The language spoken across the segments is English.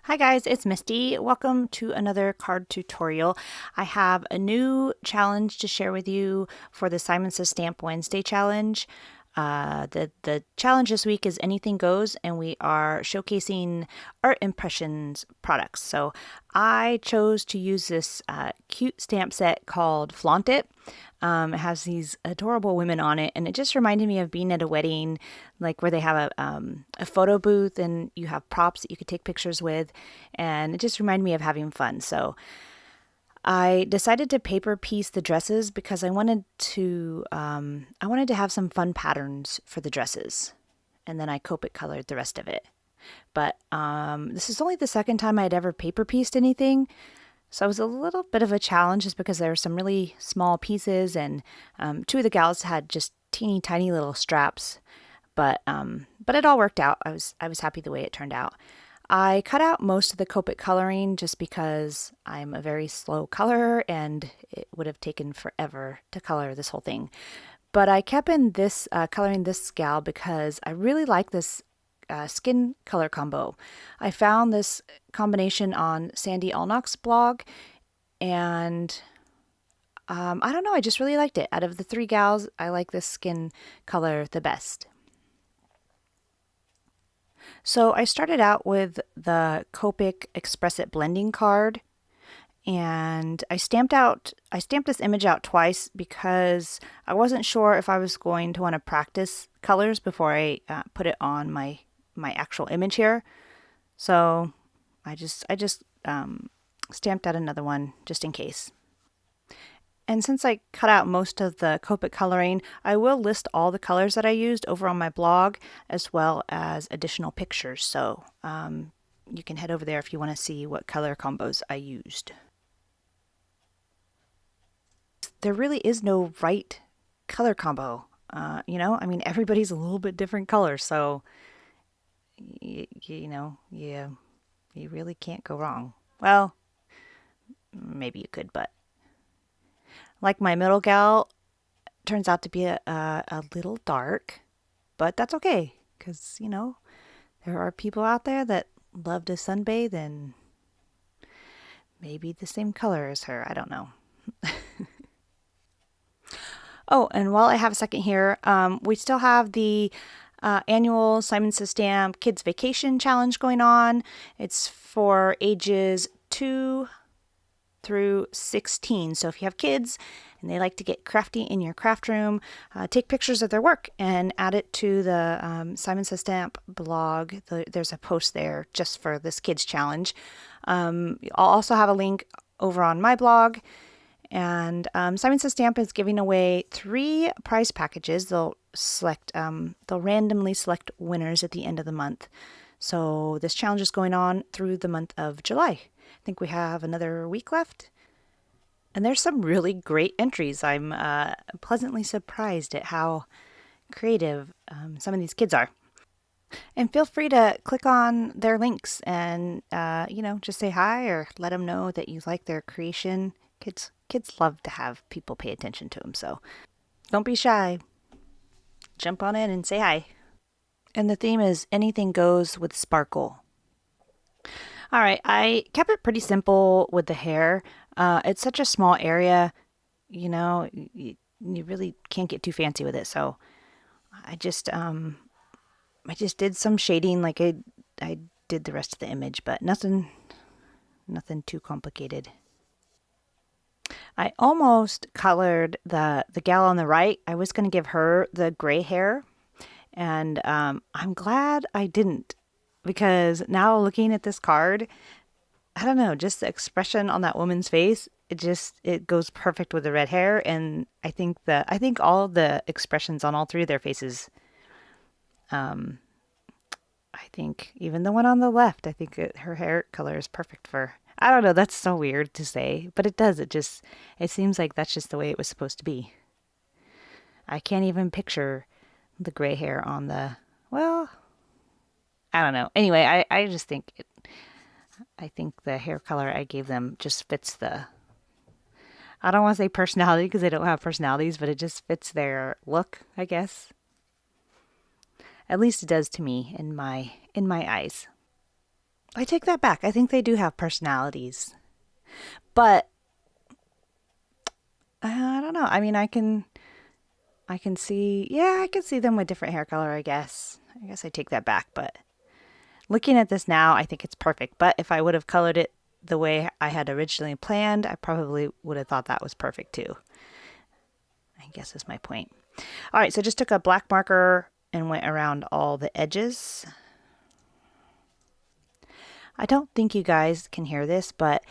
Hi guys, it's Misty. Welcome to another card tutorial. I have a new challenge to share with you for the Simon Says Stamp Wednesday challenge. The challenge this week is Anything Goes, and we are showcasing art impressions products. So I chose to use this cute stamp set called Flaunt It. It has these adorable women on it, and it just reminded me of being at a wedding, like where they have a photo booth and you have props that you could take pictures with, and it just reminded me of having fun. So I decided to paper piece the dresses because I wanted to have some fun patterns for the dresses, and then I Copic colored the rest of it. But this is only the second time I'd ever paper pieced anything. So it was a little bit of a challenge just because there were some really small pieces, and two of the gals had just teeny tiny little straps. But it all worked out. I was happy the way it turned out. I cut out most of the Copic coloring just because I'm a very slow colorer and it would have taken forever to color this whole thing. But I kept in this coloring this gal because I really like this skin color combo. I found this combination on Sandy Allnock's blog, and I don't know, I just really liked it. Out of the three gals, I like this skin color the best. So I started out with the Copic Express It blending card, and I stamped this image out twice because I wasn't sure if I was going to want to practice colors before I put it on my actual image here. So I just stamped out another one just in case. And since I cut out most of the Copic coloring, I will list all the colors that I used over on my blog, as well as additional pictures. So you can head over there if you want to see what color combos I used. There really is no right color combo. You know, I mean, everybody's a little bit different colors, so you really can't go wrong. Well, maybe you could, but like my middle gal turns out to be a little dark, but that's okay because, you know, there are people out there that love to sunbathe and maybe the same color as her. I don't know. Oh, and while I have a second here, we still have the annual Simon Says Stamp Kids Vacation Challenge going on. It's for ages 2 through 16. So if you have kids and they like to get crafty in your craft room, take pictures of their work and add it to the Simon Says Stamp blog. There's a post there just for this kids challenge. I'll also have a link over on my blog. And Simon Says Stamp is giving away 3 prize packages. They'll randomly select winners at the end of the month. So this challenge is going on through the month of July. I think we have another week left. And there's some really great entries. I'm pleasantly surprised at how creative some of these kids are. And feel free to click on their links and, just say hi or let them know that you like their creation. Kids love to have people pay attention to them, so don't be shy. Jump on in and say hi. And the theme is Anything Goes with Sparkle. All right, I kept it pretty simple with the hair. It's such a small area, you know, you really can't get too fancy with it. So I just did some shading like I did the rest of the image, but nothing too complicated. I almost colored the gal on the right. I was going to give her the gray hair, and I'm glad I didn't, because now looking at this card, I don't know, just the expression on that woman's face, it goes perfect with the red hair, and I think all the expressions on all 3 of their faces, I think even the one on the left, I think her hair color is perfect for. I don't know, that's so weird to say, but it does. It seems like that's just the way it was supposed to be. I can't even picture the gray hair on well, I don't know. Anyway, I just think I think the hair color I gave them just fits I don't want to say personality because they don't have personalities, but it just fits their look, I guess. At least it does to me in my eyes. I take that back. I think they do have personalities. But I don't know. I mean, I can see, yeah, I can see them with different hair color, I guess. I guess I take that back, but looking at this now, I think it's perfect. But if I would have colored it the way I had originally planned, I probably would have thought that was perfect too. I guess is my point. All right, so just took a black marker and went around all the edges. I don't think you guys can hear this, but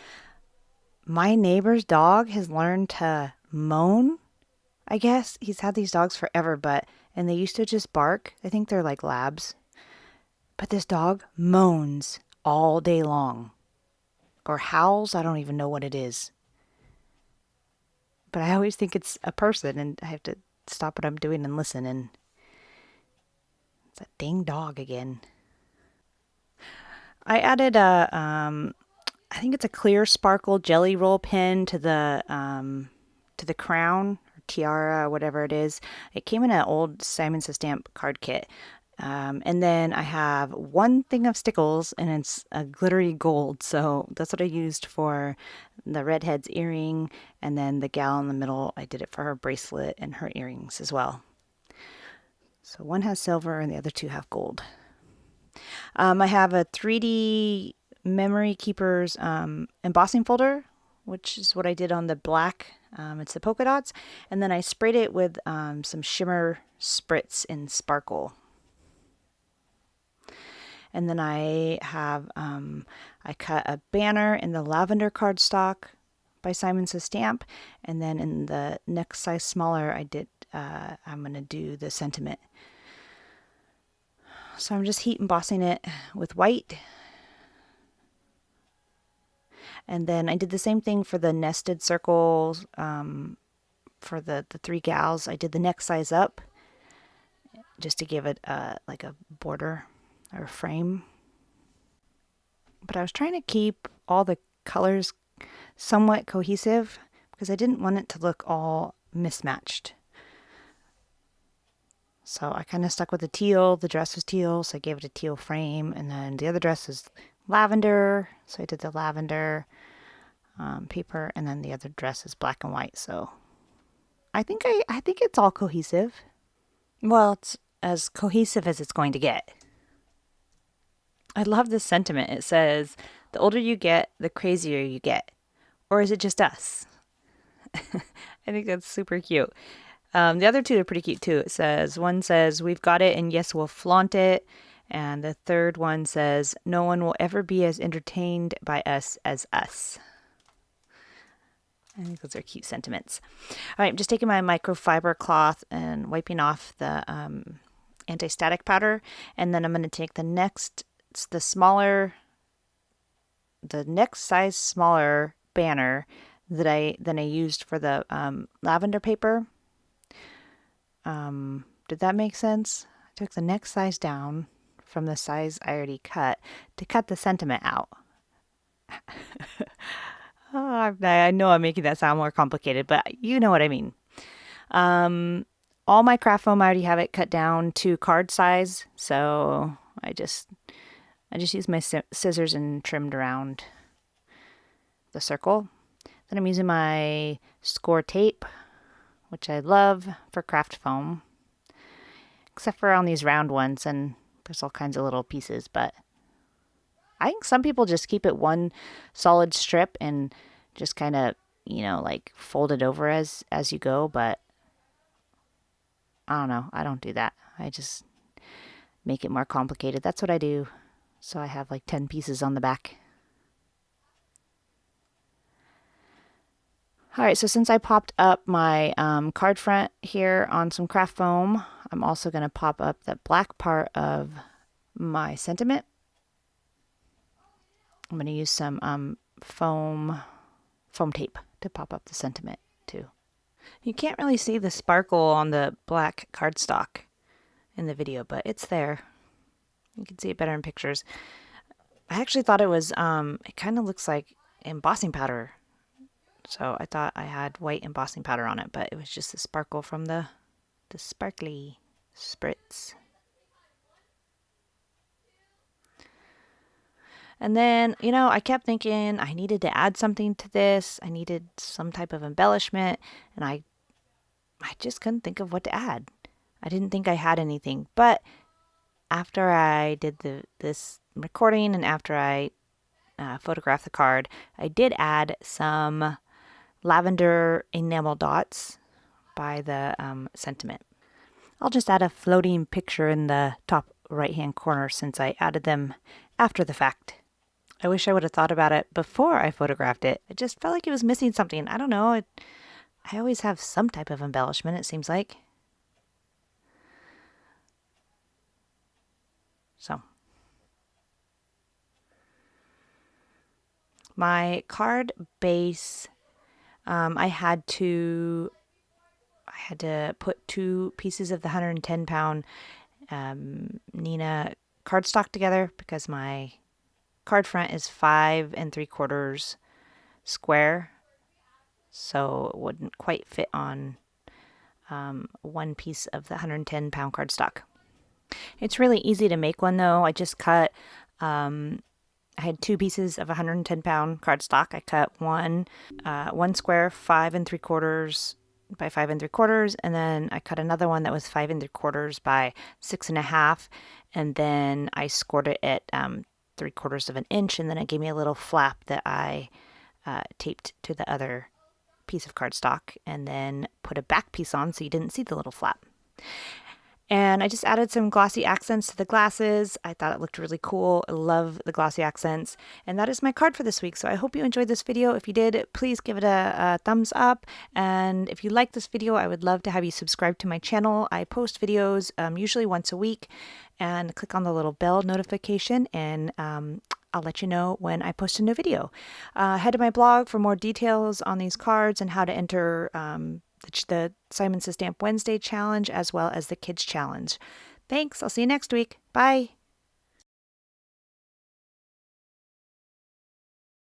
my neighbor's dog has learned to moan. I guess he's had these dogs forever, and they used to just bark. I think they're like labs. But this dog moans all day long. Or howls, I don't even know what it is. But I always think it's a person, and I have to stop what I'm doing and listen, and it's that dang dog again. I added I think it's a clear sparkle jelly roll pen to the crown or tiara or whatever it is. It came in an old Simon Says Stamp card kit. And then I have one thing of Stickles, and it's a glittery gold. So that's what I used for the redhead's earring. And then the gal in the middle, I did it for her bracelet and her earrings as well. So one has silver and the other two have gold. I have a 3D Memory Keepers embossing folder, which is what I did on the black. It's the polka dots. And then I sprayed it with some shimmer spritz in sparkle. And then I have, I cut a banner in the lavender cardstock by Simon Says Stamp. And then in the next size smaller, I did, I'm going to do the sentiment. So I'm just heat embossing it with white. And then I did the same thing for the nested circles, for the three gals. I did the next size up just to give it like a border or frame. But I was trying to keep all the colors somewhat cohesive because I didn't want it to look all mismatched. So I kind of stuck with the teal. The dress was teal, so I gave it a teal frame. And then the other dress is lavender, so I did the lavender paper. And then the other dress is black and white. So I think it's all cohesive. Well, it's as cohesive as it's going to get. I love this sentiment. It says, the older you get, the crazier you get. Or is it just us? I think that's super cute. The other two are pretty cute too. One says, we've got it and yes, we'll flaunt it. And the third one says, no one will ever be as entertained by us as us. I think those are cute sentiments. All right, I'm just taking my microfiber cloth and wiping off the anti-static powder. And then I'm going to take the next next size smaller banner that I used for the lavender paper. Did that make sense? I took the next size down from the size I already cut to cut the sentiment out. Oh, I know I'm making that sound more complicated, but you know what I mean. All my craft foam, I already have it cut down to card size, so I just used my scissors and trimmed around the circle. Then I'm using my score tape, which I love for craft foam, except for on these round ones, and there's all kinds of little pieces, but I think some people just keep it one solid strip and just kind of, like fold it over as you go, but I don't know. I don't do that. I just make it more complicated. That's what I do. So I have like 10 pieces on the back. All right, so since I popped up my card front here on some craft foam, I'm also going to pop up the black part of my sentiment. I'm going to use some foam tape to pop up the sentiment too. You can't really see the sparkle on the black cardstock in the video, but it's there. You can see it better in pictures. I actually thought it was, it kind of looks like embossing powder. So I thought I had white embossing powder on it, but it was just the sparkle from the sparkly spritz. And then, you know, I kept thinking I needed to add something to this. I needed some type of embellishment, and I just couldn't think of what to add. I didn't think I had anything. But after I did this recording and after I photographed the card, I did add some lavender enamel dots by the sentiment. I'll just add a floating picture in the top right hand corner since I added them after the fact. I wish I would have thought about it before I photographed it. It just felt like it was missing something. I don't know. I always have some type of embellishment, it seems like. So, my card base, I had to put 2 pieces of the 110-pound Nina cardstock together because my card front is 5 3/4 square, so it wouldn't quite fit on one piece of the 110-pound cardstock. It's really easy to make one though. I just cut, I had 2 pieces of 110-pound cardstock. I cut one square 5 3/4 by 5 3/4, and then I cut another one that was 5 3/4 by 6 1/2, and then I scored it at 3/4 of an inch, and then it gave me a little flap that I taped to the other piece of cardstock, and then put a back piece on so you didn't see the little flap. And I just added some glossy accents to the glasses. I thought it looked really cool. I love the glossy accents. And that is my card for this week. So I hope you enjoyed this video. If you did, please give it a thumbs up. And if you like this video, I would love to have you subscribe to my channel. I post videos usually once a week. And click on the little bell notification, and I'll let you know when I post a new video. Head to my blog for more details on these cards and how to enter the Simon Says Stamp Wednesday challenge as well as the Kids Challenge. Thanks. I'll see you next week. Bye.